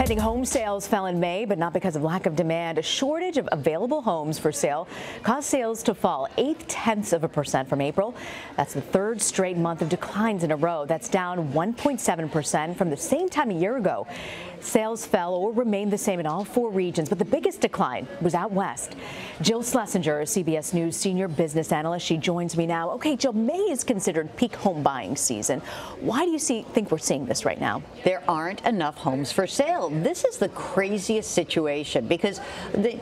Pending home sales fell in May, but not because of lack of demand. A shortage of available homes for sale caused sales to fall 0.8% from April. That's the third straight month of declines in a row. That's down 1.7% from the same time a year ago. Sales fell or remained the same in all four regions, but the biggest decline was out west. Jill Schlesinger, CBS News senior business analyst. She joins me now. Okay, Jill, May is considered peak home buying season. Why do you think we're seeing this right now? There aren't enough homes for sale. This is the craziest situation because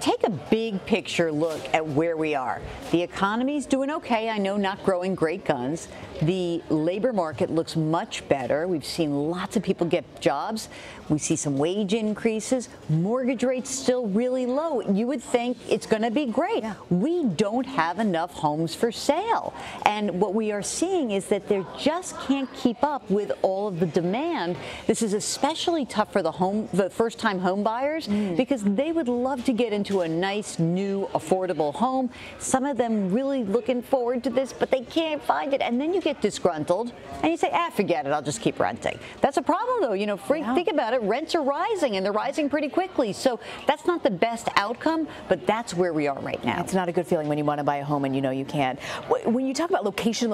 take a big picture look at where we are. The economy's doing okay. I know, not growing great guns. The labor market looks much better. We've seen lots of people get jobs. We see some wage increases. Mortgage rates still really low. You would think it's going to be great. Yeah. We don't have enough homes for sale. And what we are seeing is that they just can't keep up with all of the demand. This is especially tough for the first-time home buyers because they would love to get into a nice, new, affordable home. Some of them really looking forward to this, but they can't find it. And then you get disgruntled and you say, forget it, I'll just keep renting. That's a problem, though. You know, think about it. Rents are rising, and they're rising pretty quickly. So that's not the best outcome, but that's where we are right now. It's not a good feeling when you want to buy a home and you know you can't. When you talk about location,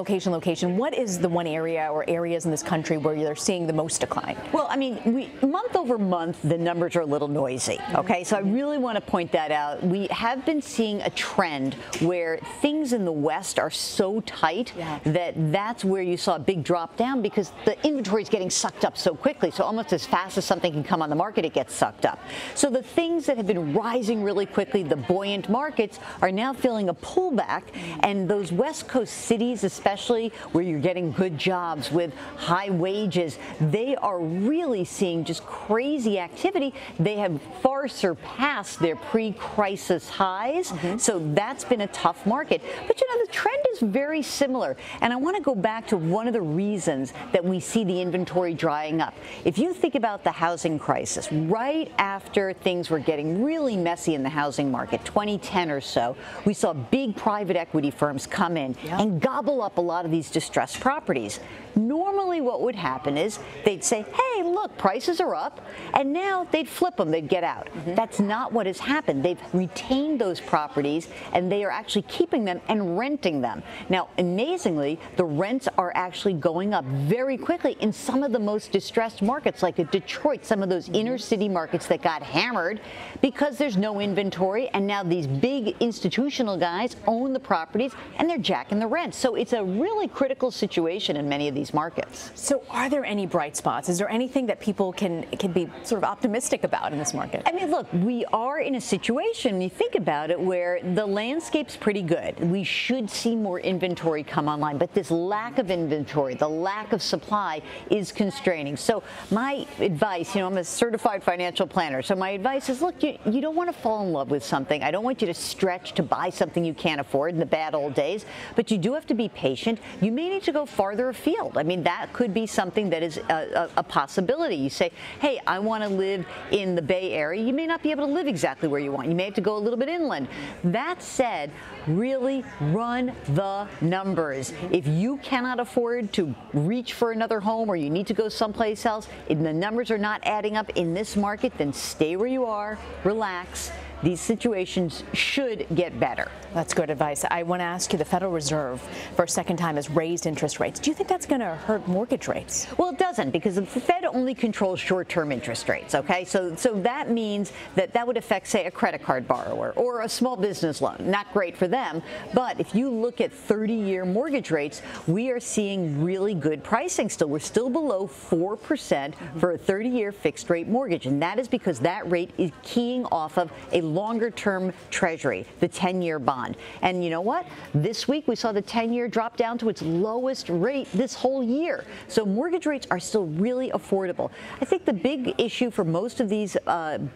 what is the one area or areas in this country where you're seeing the most decline? Well, I mean, month over month, the numbers are a little noisy. Okay, so I really want to point that out. We have been seeing a trend where things in the West are so tight that's where you saw a big drop down because the inventory is getting sucked up so quickly. So almost as fast as something can come on the market, it gets sucked up. So the things that have been rising really quickly, the buoyant markets, are now feeling a pullback. And those West Coast cities, especially where you're getting good jobs with high wages, they are really seeing just crazy activity. They have far surpassed their pre-crisis highs. So that's been a tough market. But you know, the trend is very similar. And I want to go back to one of the reasons that we see the inventory drying up. If you think about the housing crisis, right after things were getting really messy in the housing market, 2010 or so, we saw big private equity firms come in and gobble up a lot of these distressed properties. Normally what would happen is they'd say, hey, look, prices are up, and now they'd flip them, they'd get out. That's not what has happened. They've retained those properties, and they are actually keeping them and renting them. Now, amazingly, the rents are actually going up very quickly in some of the most distressed markets, like Detroit, some of those inner city markets that got hammered because there's no inventory, and now these big institutional guys own the properties, and they're jacking the rents. So it's a really critical situation in many of these markets. So are there any bright spots? Is there anything that people can be sort of optimistic about in this market? I mean, look, we are in a situation, when you think about it, where the landscape's pretty good. We should see more inventory come online, but this lack of inventory, the lack of supply is constraining. So my advice, you know, I'm a certified financial planner, so my advice is, look, you don't want to fall in love with something. I don't want you to stretch to buy something you can't afford in the bad old days, but you do have to be patient. You may need to go farther afield. I mean, that could be something that is a possibility. You say, hey, I want to live in the Bay Area. You may not be able to live exactly where you want. You may have to go a little bit inland. That said, really run the numbers. If you cannot afford to reach for another home or you need to go someplace else, and the numbers are not adding up in this market, then stay where you are, relax. These situations should get better. That's good advice. I want to ask you, the Federal Reserve, for a second time, has raised interest rates. Do you think that's going to hurt mortgage rates? Well, it doesn't, because the Fed only controls short-term interest rates, okay? So that means that would affect, say, a credit card borrower or a small business loan. Not great for them, but if you look at 30-year mortgage rates, we are seeing really good pricing still. We're still below 4% for a 30-year fixed-rate mortgage, and that is because that rate is keying off of a longer-term treasury, the 10-year bond. And you know what? This week we saw the 10-year drop down to its lowest rate this whole year. So mortgage rates are still really affordable. I think the big issue for most of these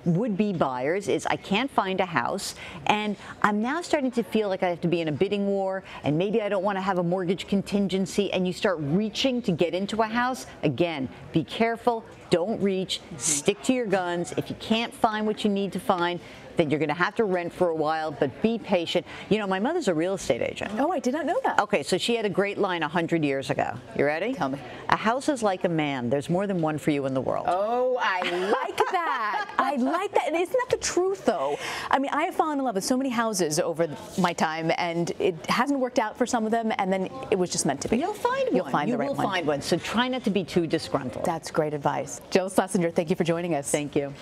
would-be buyers is I can't find a house, and I'm now starting to feel like I have to be in a bidding war, and maybe I don't want to have a mortgage contingency, and you start reaching to get into a house. Again, be careful. Don't reach. Stick to your guns. If you can't find what you need to find, that you're going to have to rent for a while, but be patient. You know, my mother's a real estate agent. Oh, I did not know that. Okay, so she had a great line 100 years ago. You ready? Tell me. A house is like a man. There's more than one for you in the world. Oh, I like that. I like that. And isn't that the truth, though? I mean, I have fallen in love with so many houses over my time, and it hasn't worked out for some of them, and then it was just meant to be. You'll find one. You'll find the right one. You will find one. So try not to be too disgruntled. That's great advice. Jill Schlesinger, thank you for joining us. Thank you.